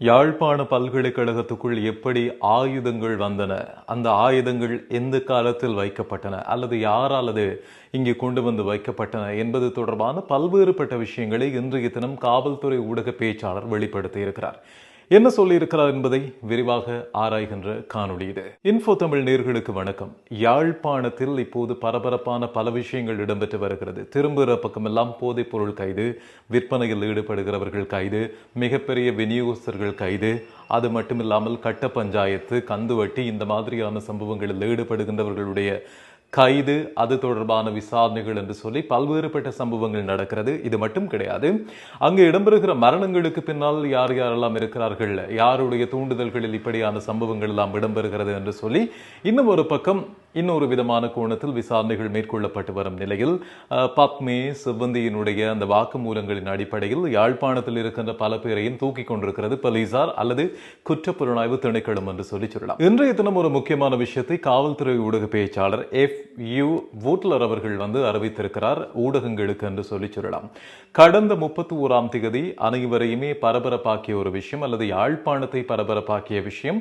யாழ்ப்பாண பல்கலைக்கழகத்துக்குள் எப்படி ஆயுதங்கள் வந்தன, அந்த ஆயுதங்கள் எந்த காலத்தில் வைக்கப்பட்டன அல்லது யாரால் அது இங்கே கொண்டு வந்து வைக்கப்பட்டன என்பது தொடர்பான பல்வேறுபட்ட விஷயங்களை இன்றைய தினம் காவல்துறை ஊடக பேச்சாளர் வெளிப்படுத்தி இருக்கிறார். என்ன சொல்லியிருக்கிறார் என்பதை விரிவாக ஆராய்கின்ற காணொளி இது. இன்ஃபோ தமிழ் நேயர்களுக்கு வணக்கம். யாழ்ப்பாணத்தில் இப்போது பரபரப்பான பல விஷயங்கள் இடம்பெற்று வருகிறது. திரும்புகிற பக்கமெல்லாம் போதைப் பொருள் கைது, விற்பனையில் ஈடுபடுகிறவர்கள் கைது, மிகப்பெரிய விநியோகஸ்தர்கள் கைது, அது மட்டுமில்லாமல் கட்ட பஞ்சாயத்து, கந்துவட்டி இந்த மாதிரியான சம்பவங்களில் ஈடுபடுகின்றவர்களுடைய கைது, அது தொடர்பான விசாரணைகள் என்று சொல்லி பல்வேறுபட்ட சம்பவங்கள் நடக்கிறது. இது மட்டும் கிடையாது, அங்கு இடம்பெறுகிற மரணங்களுக்கு பின்னால் யார் யாரெல்லாம் இருக்கிறார்கள், யாருடைய தூண்டுதல்களில் இப்படியான சம்பவங்கள் எல்லாம் இடம்பெறுகிறது என்று சொல்லி இன்னும் ஒரு பக்கம் இன்னொரு விதமான கோணத்தில் விசாரணைகள் மேற்கொள்ளப்பட்டு வரும் நிலையில் பத்மே சிவந்தியினுடைய அந்த வாக்குமூலங்களின் அடிப்படையில் யாழ்ப்பாணத்தில் இருக்கின்ற பல பேரையும் தூக்கி கொண்டிருக்கிறது போலீசார் அல்லது குற்றப்புலனாய்வு திணைக்களம் என்று சொல்லி சொல்லலாம். இன்றைய தினம் ஒரு முக்கியமான விஷயத்தை காவல்துறை ஊடக பேச்சாளர் FU வூட்லர் அவர்கள் அறிவித்திருக்கிறார் ஊடகங்களுக்கு என்று சொல்லி சொல்லலாம். கடந்த 31ஆம் தேதி அனைவரையுமே பரபரப்பாக்கிய ஒரு விஷயம் அல்லது யாழ்ப்பாணத்தை பரபரப்பாக்கிய விஷயம்,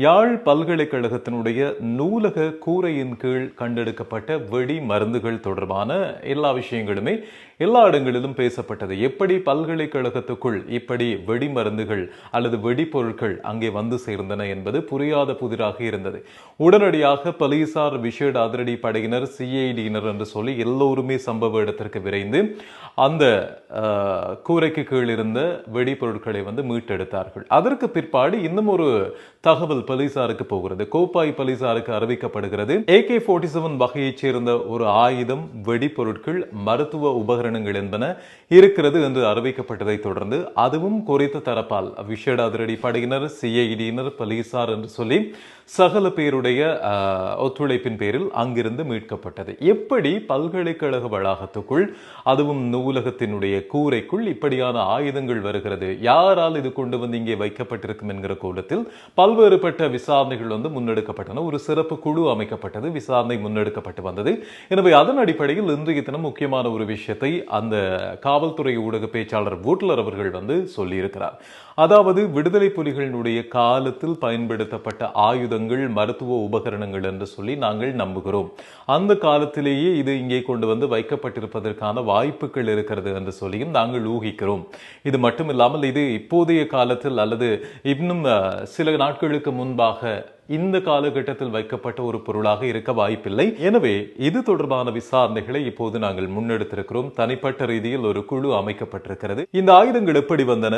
யாழ் பல்கலைக்கழகத்தினுடைய நூலக கூரை கீழ் கண்டெடுக்கப்பட்ட வெடி மருந்துகள் தொடர்பான எல்லா விஷயங்களுமே எல்லா இடங்களிலும் பேசப்பட்டது. எப்படி பல்கலைக்கழகத்துக்குள் இப்படி வெடி மருந்துகள் அல்லது வெடிப்பொருட்கள் அங்கே வந்து சேர்ந்தன என்பது புரியாத புதிராக இருந்தது. உடனடியாக போலீசார், விசேட அதிரடி படையினர், CIDயினர் என்று சொல்லி எல்லோருமே சம்பவ இடத்திற்கு விரைந்து அந்த கூரைக்கு கீழ் இருந்த வெடிப்பொருட்களை மீட்டெடுத்தார்கள். அதற்கு பிற்பாடு இன்னும் ஒரு தகவல் போலீசாருக்கு போகிறது. கோப்பாய் போலீசாருக்கு அறிவிக்கப்படுகிறது. AK-47 வகையைச் சேர்ந்த ஒரு ஆயுதம், வெடிப்பொருட்கள், மருத்துவ உபகரணங்கள் என்பன இருக்கிறது என்று அறிவிக்கப்பட்டதை தொடர்ந்து அதுவும் குறித்த தரப்பால் விசேட அதிரடி படையினர், CIDயினர், போலீசார் என்று சொல்லி சகல பேருடைய ஒத்துழைப்பின் பேரில் அங்கிருந்து மீட்கப்பட்டது. எப்படி பல்கலைக்கழக வளாகத்துக்குள், அதுவும் நூலகத்தினுடைய கூரைக்குள் இப்படியான ஆயுதங்கள் வருகிறது, யாரால் இது கொண்டு வந்து இங்கே வைக்கப்பட்டிருக்கும் என்கிற கோலத்தில் பல்வேறுபட்ட விசாரணைகள் முன்னெடுக்கப்பட்டன. ஒரு சிறப்பு குழு அமைக்கப்பட்டது, விசாரணை முன்னெடுக்கப்பட்டு வந்தது. எனவே அதன் அடிப்படையில் இன்றைய தினம் முக்கியமான ஒரு விஷயத்தை அந்த காவல்துறை ஊடக பேச்சாளர் வூட்லர் அவர்கள் சொல்லியிருக்கிறார். அதாவது விடுதலை புலிகளினுடைய காலத்தில் பயன்படுத்தப்பட்ட ஆயுதங்கள், மருத்துவ உபகரணங்கள் என்று சொல்லி நாங்கள் நம்புகிறோம். அந்த காலத்திலேயே இது இங்கே கொண்டு வந்து வைக்கப்பட்டிருப்பதற்கான வாய்ப்புகள் இருக்கிறது என்று சொல்லியும் நாங்கள் ஊகிக்கிறோம். இது மட்டுமில்லாமல் இது இப்போதைய காலத்தில் அல்லது இன்னும் சில நாட்களுக்கு முன்பாக இந்த காலகட்டத்தில் வைக்கப்பட்ட ஒரு பொருளாக இருக்க வாய்ப்பில்லை. எனவே இது தொடர்பான விசாரணைகளை இப்போது நாங்கள் முன்னெடுத்திருக்கிறோம். தனிப்பட்ட ரீதியில் ஒரு குழு அமைக்கப்பட்டிருக்கிறது. இந்த ஆயுதங்கள் எப்படி வந்தன,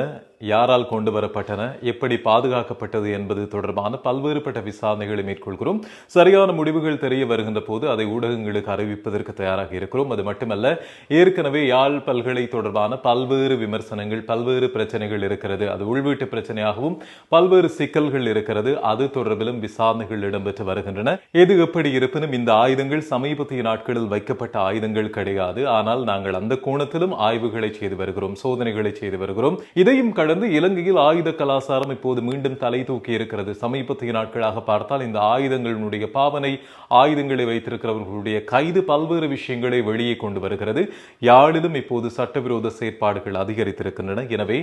யாரால் கொண்டு வரப்பட்டன, எப்படி பாதுகாக்கப்பட்டது என்பது தொடர்பான பல்வேறுபட்ட விசாரணைகளை மேற்கொள்கிறோம். சரியான முடிவுகள் தெரிய வருகின்ற போது அதை ஊடகங்களுக்கு அறிவிப்பதற்கு தயாராக இருக்கிறோம். அது மட்டுமல்ல, ஏற்கனவே யாழ் பல்கலை தொடர்பான பல்வேறு விமர்சனங்கள், பல்வேறு பிரச்சனைகள் இருக்கிறது. அது உள்வீட்டு பிரச்சனையாகவும் பல்வேறு சிக்கல்கள் இருக்கிறது. அது தொடர்பிலும் விசாரணைகள் இடம்பெற்று வருகின்றன. எது எப்படி இருப்பினும் இந்த ஆயுதங்கள் சமீபத்திய நாட்களில் வைக்கப்பட்ட ஆயுதங்கள் கிடையாது. ஆனால் நாங்கள் அந்த கோணத்திலும் ஆய்வுகளை செய்து வருகிறோம், சோதனைகளை செய்து வருகிறோம். இதையும் கடந்து இலங்கையில் ஆயுத கலாச்சாரம் இப்போது மீண்டும் தலை தூக்கி இருக்கிறது. சமீபத்திய நாட்களாக பார்த்தால் இந்த ஆயுதங்களுடைய பாவனை, ஆயுதங்களை வைத்திருக்கிறவர்களுடைய கைது பல்வேறு விஷயங்களை வெளியே கொண்டு வருகிறது. யாழிலும் இப்போது சட்டவிரோத செயற்பாடுகள் அதிகரித்திருக்கின்றன. எனவே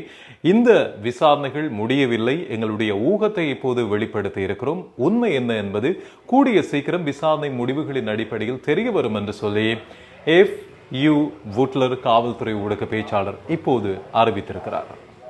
இந்த விசாரணைகள் முடியவில்லை. எங்களுடைய ஊகத்தை இப்போது வெளிப்படுத்தி இருக்கிறோம். உண்மை என்ன என்பது கூடிய சீக்கிரம் விசாரணை முடிவுகளின் அடிப்படையில் தெரிய வரும் என்று சொல்லி FU வூட்லர் காவல்துறை ஊடக பேச்சாளர் இப்போது அறிவித்திருக்கிறார்.